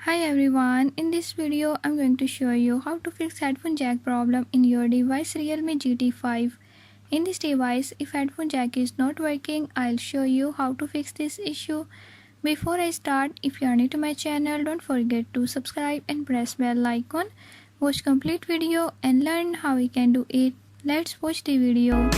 Hi everyone, in this video I'm going to show you how to fix headphone jack problem in your device Realme GT5. In this device, if headphone jack is not working, I'll show you how to fix this issue. Before I start, if you are new to my channel, don't forget to subscribe and press bell icon. Watch complete video and learn how we can do it. Let's watch the video.